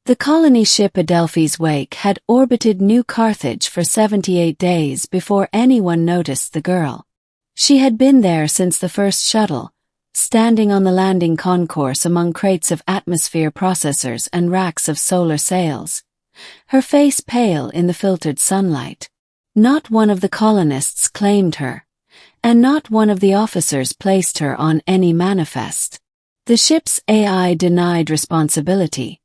The colony ship Adelphi's Wake had orbited New Carthage for 78 days before anyone noticed the girl. She had been there since the first shuttle, standing on the landing concourse among crates of atmosphere processors and racks of solar sails, her face pale in the filtered sunlight. Not one of the colonists claimed her, and not one of the officers placed her on any manifest. The ship's AI denied responsibility,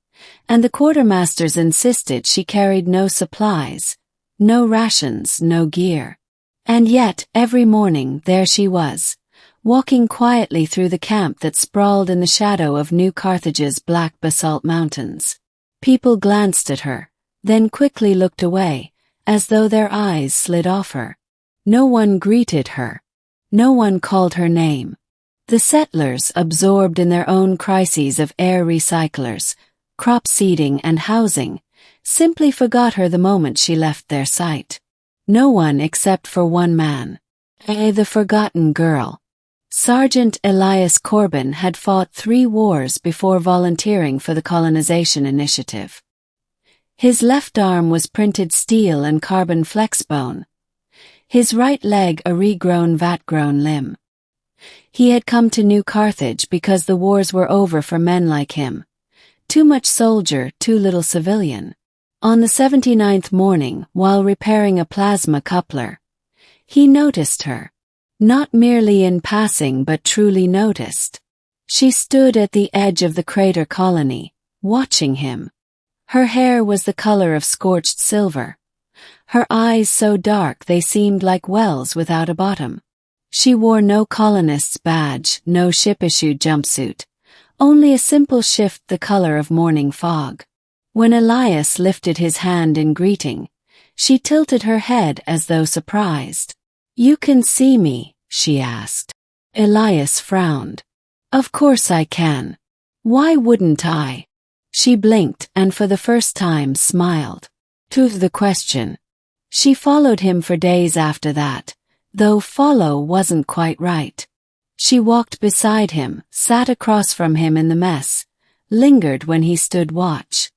and the quartermasters insisted she carried no supplies, no rations, no gear. And yet, every morning there she was, walking quietly through the camp that sprawled in the shadow of New Carthage's black basalt mountains. People glanced at her, then quickly looked away, as though their eyes slid off her. No one greeted her. No one called her name. The settlers, absorbed in their own crises of air recyclers, crop seeding and housing, simply forgot her the moment she left their sight. No one except for one man. The forgotten girl. Sergeant Elias Corbin had fought 3 wars before volunteering for the colonization initiative. His left arm was printed steel and carbon flex bone, his right leg a regrown vat-grown limb. He had come to New Carthage because the wars were over for men like him. Too much soldier, too little civilian. On the 79th morning, while repairing a plasma coupler, he noticed her. Not merely in passing but truly noticed. She stood at the edge of the crater colony, watching him. Her hair was the color of scorched silver. Her eyes so dark they seemed like wells without a bottom. She wore no colonist's badge, no ship-issued jumpsuit, only a simple shift the color of morning fog. When Elias lifted his hand in greeting, she tilted her head as though surprised. "You can see me?" she asked. Elias frowned. "Of course I can. Why wouldn't I?" She blinked and for the first time smiled. To the question. She followed him for days after that, though follow wasn't quite right. She walked beside him, sat across from him in the mess, lingered when he stood watch.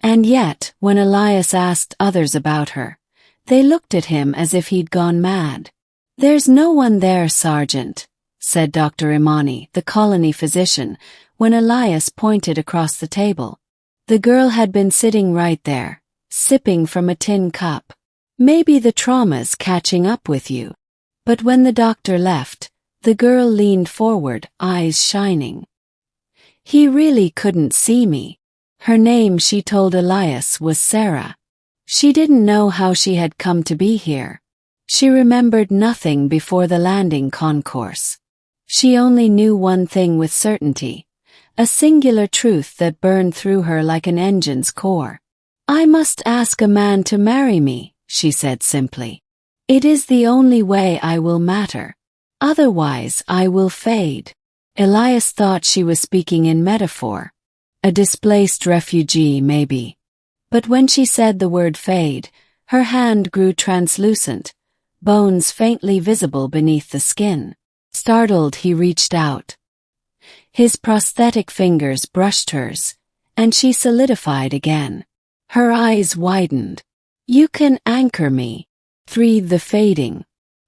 And yet, when Elias asked others about her, they looked at him as if he'd gone mad. "There's no one there, Sergeant," said Dr. Imani, the colony physician, when Elias pointed across the table. The girl had been sitting right there, sipping from a tin cup. "Maybe the trauma's catching up with you." But when the doctor left, the girl leaned forward, eyes shining. "He really couldn't see me." Her name, she told Elias, was Sarah. She didn't know how she had come to be here. She remembered nothing before the landing concourse. She only knew one thing with certainty, a singular truth that burned through her like an engine's core. "I must ask a man to marry me," she said simply. "It is the only way I will matter. Otherwise I will fade." Elias thought she was speaking in metaphor. A displaced refugee, maybe. But when she said the word fade, her hand grew translucent, bones faintly visible beneath the skin. Startled, he reached out. His prosthetic fingers brushed hers, and she solidified again. Her eyes widened. "You can anchor me." Breathe the fading.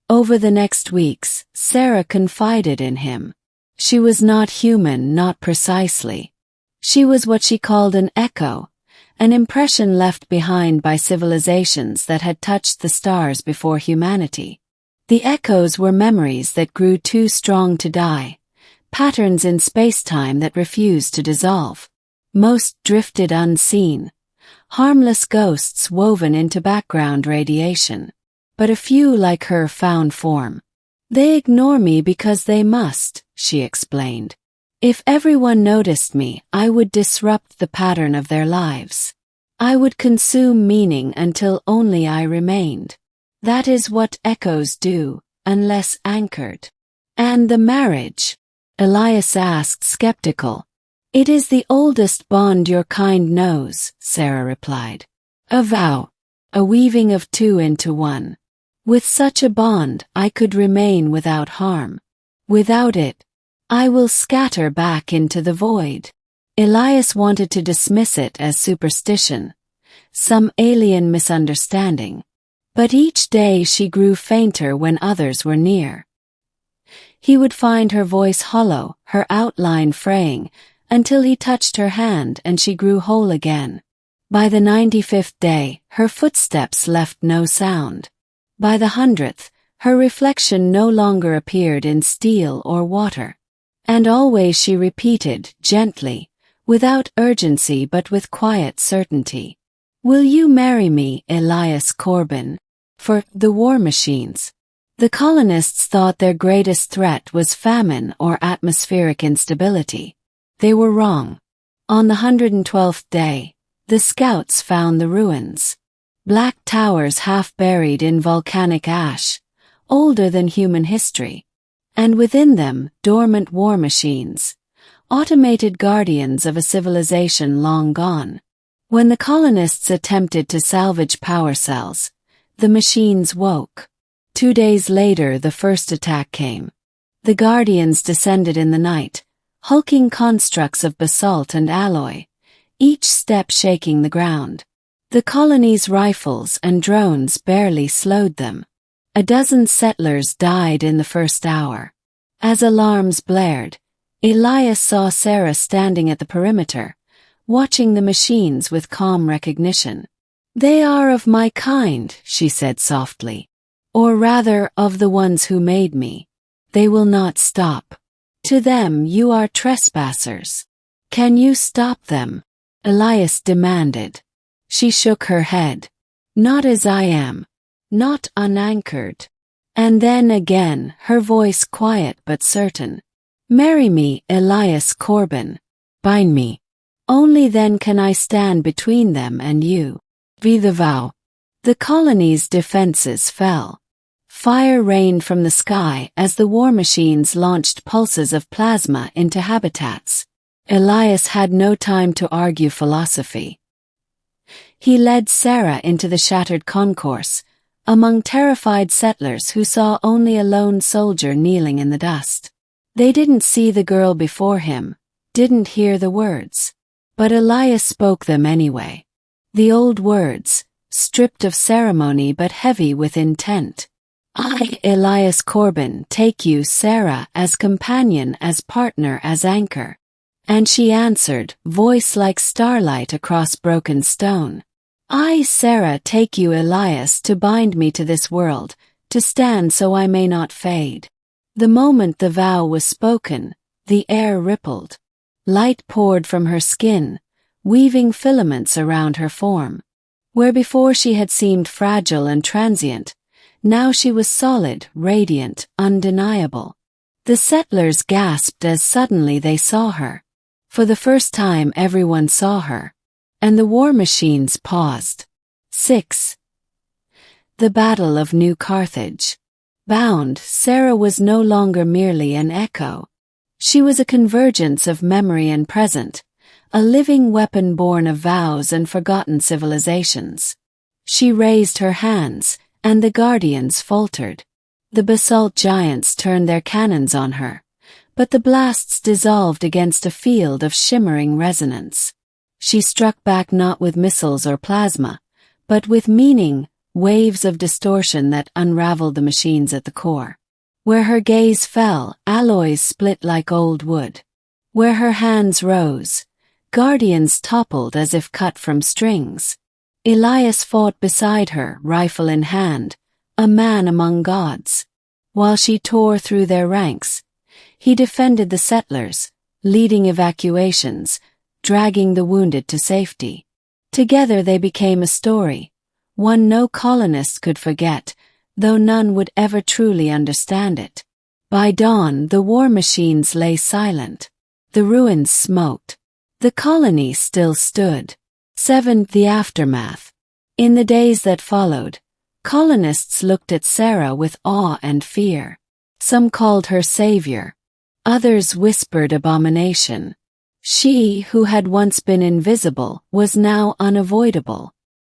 Over the next weeks, Sarah confided in him. She was not human, not precisely. She was what she called an echo, an impression left behind by civilizations that had touched the stars before humanity. The echoes were memories that grew too strong to die, patterns in space-time that refused to dissolve. Most drifted unseen, harmless ghosts woven into background radiation. But a few like her found form. "They ignore me because they must," she explained. "If everyone noticed me, I would disrupt the pattern of their lives. I would consume meaning until only I remained. That is what echoes do, unless anchored." "And the marriage?" Elias asked, skeptical. "It is the oldest bond your kind knows," Sarah replied. "A vow, a weaving of two into one. With such a bond, I could remain without harm. Without it, I will scatter back into the void." Elias wanted to dismiss it as superstition, some alien misunderstanding. But each day she grew fainter when others were near. He would find her voice hollow, her outline fraying, until he touched her hand and she grew whole again. By the 95th day, her footsteps left no sound. By the 100th, her reflection no longer appeared in steel or water. And always she repeated, gently, without urgency but with quiet certainty, "Will you marry me, Elias Corbin?" For the war machines. The colonists thought their greatest threat was famine or atmospheric instability. They were wrong. On the 112th day, the scouts found the ruins. Black towers half buried in volcanic ash, older than human history. And within them, dormant war machines, automated guardians of a civilization long gone. When the colonists attempted to salvage power cells, the machines woke. 2 days later, the first attack came. The guardians descended in the night, hulking constructs of basalt and alloy, each step shaking the ground. The colony's rifles and drones barely slowed them. A dozen settlers died in the first hour. As alarms blared, Elias saw Sarah standing at the perimeter, watching the machines with calm recognition. "They are of my kind," she said softly. "Or rather, of the ones who made me. They will not stop. To them you are trespassers. Can you stop them?" Elias demanded. She shook her head. "Not as I am. Not unanchored." And then again, her voice quiet but certain. "Marry me, Elias Corbin. Bind me. Only then can I stand between them and you. Be the vow." The colony's defenses fell. Fire rained from the sky as the war machines launched pulses of plasma into habitats. Elias had no time to argue philosophy. He led Sarah into the shattered concourse, among terrified settlers who saw only a lone soldier kneeling in the dust. They didn't see the girl before him, didn't hear the words. But Elias spoke them anyway. The old words, stripped of ceremony but heavy with intent. "I, Elias Corbin, take you, Sarah, as companion, as partner, as anchor." And she answered, voice like starlight across broken stone. "I, Sarah, take you, Elias, to bind me to this world, to stand so I may not fade." The moment the vow was spoken, the air rippled. Light poured from her skin, weaving filaments around her form. Where before she had seemed fragile and transient, now she was solid, radiant, undeniable. The settlers gasped as suddenly they saw her. For the first time everyone saw her. And the war machines paused. 6. The Battle of New Carthage. Bound, Sarah was no longer merely an echo. She was a convergence of memory and present, a living weapon born of vows and forgotten civilizations. She raised her hands, and the guardians faltered. The basalt giants turned their cannons on her, but the blasts dissolved against a field of shimmering resonance. She struck back not with missiles or plasma, but with meaning, waves of distortion that unraveled the machines at the core. Where her gaze fell, alloys split like old wood. Where her hands rose, guardians toppled as if cut from strings. Elias fought beside her, rifle in hand, a man among gods. While she tore through their ranks, he defended the settlers, leading evacuations, dragging the wounded to safety. Together they became a story, one no colonist could forget, though none would ever truly understand it. By dawn, the war machines lay silent. The ruins smoked. The colony still stood. 7. The aftermath. In the days that followed, colonists looked at Sarah with awe and fear. Some called her savior. Others whispered abomination. She, who had once been invisible, was now unavoidable.